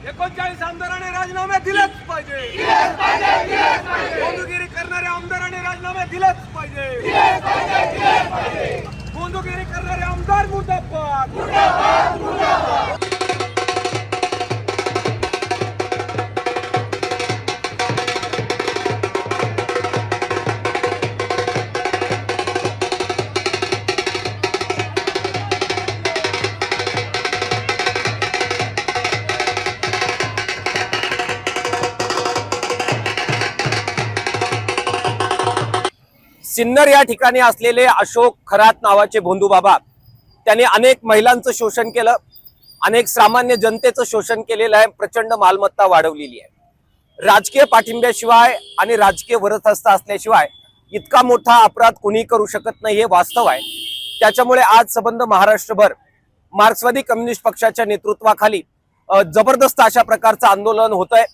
39 आमदारांनी राजीनामे दिलेच पाहिजे। गोंधळगिरी करणाऱ्या आमदारांनी राजीनामे दिलेच पाहिजे। गोंधळगिरी करणारे आमदार मुर्दाबाद। सिन्नर या ठिकाणी असलेले अशोक खरात नावाचे भोंदू बाबा, त्यांनी अनेक महिलांचं शोषण केलं, अनेक सामान्य जनतेचं शोषण केलेलं आहे, प्रचंड मालमत्ता वाढवलेली आहे। राजकीय पाठिंब्याशिवाय आणि राजकीय वरदहस्त असल्याशिवाय इतका मोठा अपराध कोणी करू शकत नाही, हे वास्तव आहे। त्याच्यामुळे आज संबंध महाराष्ट्रभर मार्क्सवादी कम्युनिस्ट पक्षाच्या नेतृत्वाखाली जबरदस्त अशा प्रकारचं आंदोलन होतंय।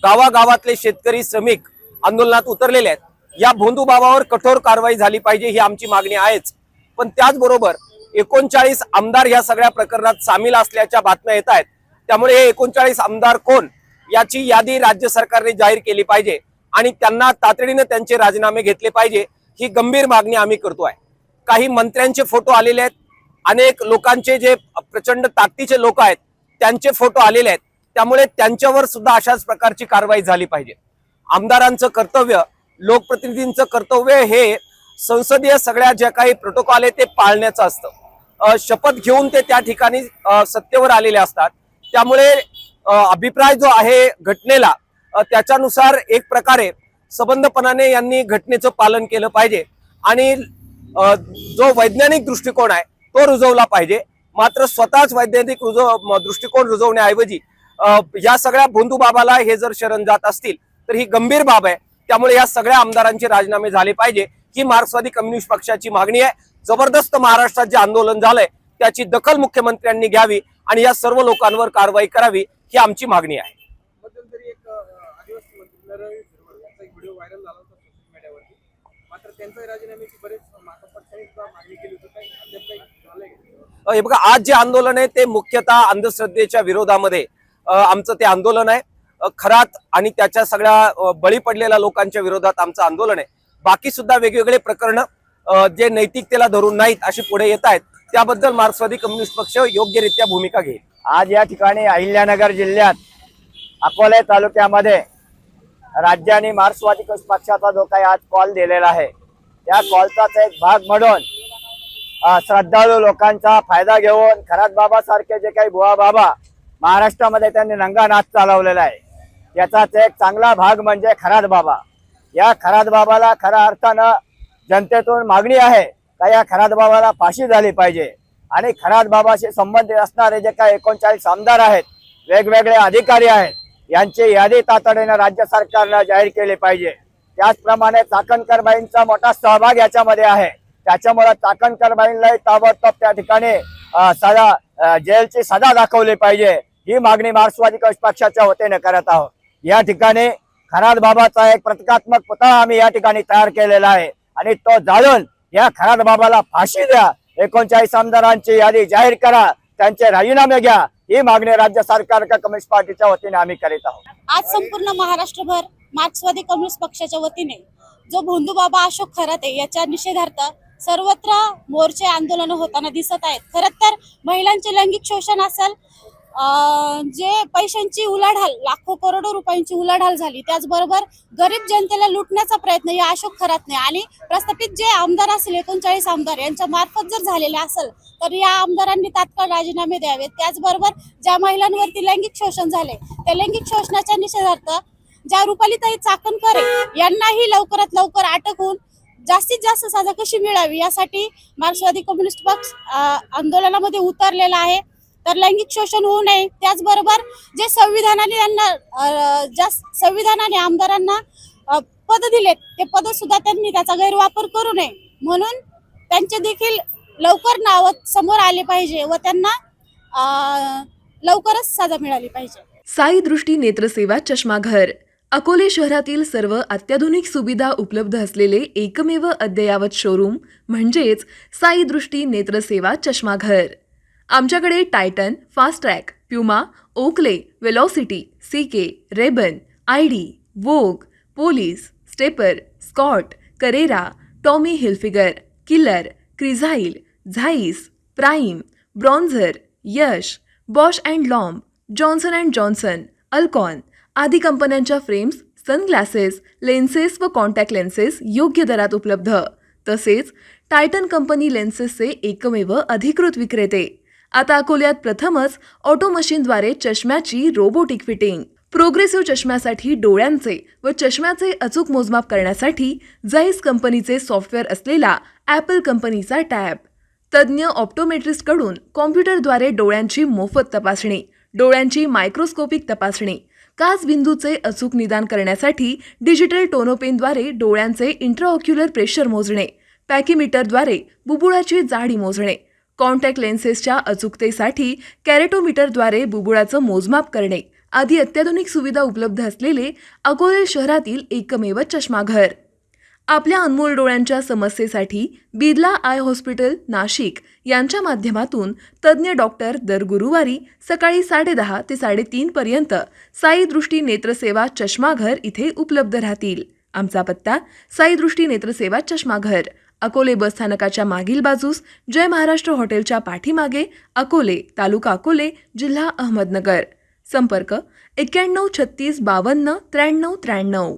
गावागावातले शेतकरी श्रमिक आंदोलनात उतरलेले आहेत। या भोंदू बाबावर कठोर कारवाई झाली पाहिजे ही आमची मागणी आहेच, पण त्याचबरोबर 39 आमदार या सगळ्या प्रकरणात सामील असल्याच्या बातम्या येत आहेत। त्यामुळे हे 39 आमदार कोण याची यादी राज्य सरकारने जाहीर केली पाहिजे आणि त्यांना तातडीने त्यांचे राजीनामे घेतले पाहिजे, ही गंभीर मागणी आम्ही करतोय। काही मंत्र्यांचे फोटो आलेले आहेत, अनेक लोकांचे जे प्रचंड ताकदीचे लोक आहेत त्यांचे फोटो आलेले आहेत, त्यामुळे त्यांच्यावर सुद्धा अशाच प्रकारची कारवाई झाली पाहिजे। आमदारांचं कर्तव्य, लोकप्रतिनिधींचं कर्तव्य हे संसदीय सगळ्या ज्या काही प्रोटोकॉल आहे ते पाळण्याचं असतं। शपथ घेऊन ते त्या ठिकाणी सत्तेवर आलेले असतात। त्यामुळे अभिप्राय जो आहे घटनेला त्याच्यानुसार एक प्रकारे सबंधपणाने यांनी घटनेचं पालन केलं पाहिजे आणि जो वैज्ञानिक दृष्टिकोन आहे तो रुजवला पाहिजे। मात्र स्वतःच वैज्ञानिक दृष्टिकोन रुजवण्याऐवजी या सगळ्या भोंदू बाबाला हे जर शरण जात असतील तर ही गंभीर बाब आहे। त्यामुळे या सगळ्या आमदारांचे राजीनामे झाले पाहिजे ही मार्क्सवादी कम्युनिस्ट पक्षाची मागणी आहे। जबरदस्त महाराष्ट्रात जे आंदोलन झालंय त्याची दखल मुख्यमंत्र्यांनी घ्यावी आणि या सर्व लोकांवर कारवाई करावी ही आमची मागणी आहे। मध्यंतरी एक आदिवासी मंत्री नरहरी झिरवळ यांचा एक व्हिडिओ व्हायरल झाला होता सोशल मीडियावरती, मात्र त्यांच्या राजीनाम्याची बरेच पक्षांनी मागणी केली होती, काही झालंय? हे बघा, आज जे आंदोलन आहे ते मुख्यतः अंधश्रद्धेच्या विरोधामध्ये आमचं ते आंदोलन आहे। खरात आणि त्याच्या सगळ्या बळी पडलेल्या लोकांच्या विरोधात आमचं आंदोलन आहे। बाकी सुद्धा वेगवेगळे प्रकरण जे नैतिकतेला धरून नाहीत अशी पुढे येत आहेत, त्याबद्दल मार्क्सवादी कम्युनिस्ट पक्ष योग्यरित्या भूमिका घेईल। आज या ठिकाणी अहिल्यानगर जिल्ह्यात अकोले तालुक्यामध्ये राज्याने मार्क्सवादी कम्युनिस्ट पक्षाचा जो काही आज कॉल दिलेला आहे त्या कॉलचाच एक भाग म्हणून श्रद्धाळू लोकांचा फायदा घेऊन खरात बाबा सारखे जे काही बुवा बाबा महाराष्ट्रामध्ये त्यांनी रंगा नाच चालवलेला आहे, याचाच एक चांगला भाग म्हणजे खरात बाबा। या खरात बाबाला खऱ्या अर्थानं जनतेतून मागणी आहे का या खरात बाबाला फाशी झाली पाहिजे आणि खरात बाबाशी संबंधित असणारे जे काही 39 आमदार आहेत, वेगवेगळे अधिकारी आहेत, यांची यादी तातडीने राज्य सरकारला जाहीर केली पाहिजे। त्याचप्रमाणे चाकणकरबाईंचा मोठा सहभाग याच्यामध्ये आहे, त्याच्यामुळे चाकणकरबाईंनाही ताबडतोब त्या ठिकाणी जेलची सजा दाखवली पाहिजे ही मागणी मार्क्सवादी कम्युनिस्ट पक्षाच्या वतीने करत आहोत। या ठिकाणी खरात बाबाचा एक प्रतिकात्मक पुतळा आम्ही या ठिकाणी तयार केलेला आहे आणि तो जाळून या खरात बाबाला फाशी द्या, 39 आमदारांची यादी जाहीर करा, त्यांचे राजीनामे घ्या ही मागणी राज्य सरकार कम्युनिस्ट पार्टीच्या वतीने आम्ही करीत आहोत। आज संपूर्ण महाराष्ट्रभर मार्क्सवादी कम्युनिस्ट पक्षाच्या वतीने जो भोंदू बाबा अशोक खराते याच्या निषेधार्थ सर्वत्र मोर्चे आंदोलन होताना दिसत आहेत। खरं तर महिलांचे लैंगिक शोषण असेल, जे पैशांची उलाढाल, लाखो करोडो रुपयांची उलाढाल झाली, त्याचबरोबर गरीब जनतेला लुटण्याचा प्रयत्न या अशोक खरातने आणि प्रस्थापित जे आमदार असतील 39 आमदार यांच्या मार्फत जर झालेले असेल तर या आमदारांनी तात्काळ राजीनामे द्यावेत। त्याचबरोबर ज्या महिलांवरती लैंगिक शोषण झाले त्या लैंगिक शोषणाच्या निषेधार्थ ज्या रुपालीताई चाकणकर यांनाही लवकरात लवकर अटक होऊन जास्तीत जास्त सजा कशी मिळावी यासाठी मार्क्सवादी कम्युनिस्ट पक्ष आंदोलनामध्ये उतरलेला आहे। तर लैंगिक शोषण होऊ नये, त्याचबरोबर जे संविधानाने आमदारांना पद दिलेत ते पद सुद्धा त्यांनी त्याचा गैरवापर करू नये, म्हणून त्यांचे देखील लवकर नाव समोर आले पाहिजे व त्यांना लवकरच सजा मिळाली पाहिजे। साई दृष्टी नेत्रसेवा चष्माघर अकोले शहरातील सर्व अत्याधुनिक सुविधा उपलब्ध असलेले एकमेव अद्ययावत शोरूम म्हणजेच साई दृष्टी नेत्रसेवा चष्माघर। आमच्याकडे Titan, Fastrack, Puma, Oakley, Velocity, CK, Rayban, ID, Vogue, Police, Stepper, Scott, Carrera, Tommy Hilfiger, Killer, Crizal, Zeiss, Prime, Bronzer, Yash, Bausch and Lomb, Johnson and Johnson, Alcon आदी कंपन्यांच्या फ्रेम्स, सनग्लासेस, लेन्सेस व contact lenses योग्य दरात उपलब्ध. तसेच Titan company लेन्सेसचे एकमेव अधिकृत विक्रेते. आता अकोल्यात प्रथमच ऑटो मशीनद्वारे चष्म्याची रोबोटिक फिटिंग. प्रोग्रेसिव्ह चष्म्यासाठी डोळ्यांचे व चष्म्याचे अचूक मोजमाप करण्यासाठी जाईस कंपनीचे सॉफ्टवेअर असलेला ॲपल कंपनीचा टॅब. तज्ज्ञ ऑप्टोमेट्रिस्टकडून कॉम्प्युटरद्वारे डोळ्यांची मोफत तपासणी, डोळ्यांची मायक्रोस्कोपिक तपासणी, काच बिंदूचे अचूक निदान करण्यासाठी डिजिटल टोनोपेनद्वारे डोळ्यांचे इंट्राऑक्युलर प्रेशर मोजणे, पॅकीमीटरद्वारे बुबुळाची जाडी मोजणे, कॉन्टॅक्ट लेन्सेसच्या अचूकतेसाठी कॅरेटोमीटरद्वारे बुबुळाचं मोजमाप करणे आदी अत्याधुनिक सुविधा उपलब्ध असलेले अकोले शहरातील एकमेव चष्माघर. आपल्या अनमोल डोळ्यांच्या समस्येसाठी बिर्ला आय हॉस्पिटल नाशिक यांच्या माध्यमातून तज्ज्ञ डॉक्टर दर गुरुवारी सकाळी 10:30 ते 3:30 पर्यंत साई दृष्टी नेत्रसेवा चष्माघर इथे उपलब्ध राहतील. आमचा पत्ता साई दृष्टी नेत्रसेवा चष्माघर, अकोले बसस्थानकाच्या मागील बाजूस, जय महाराष्ट्र हॉटेलच्या पाठीमागे, अकोले, तालुका अकोले, जिल्हा अहमदनगर. संपर्क 91 36 52 93 93.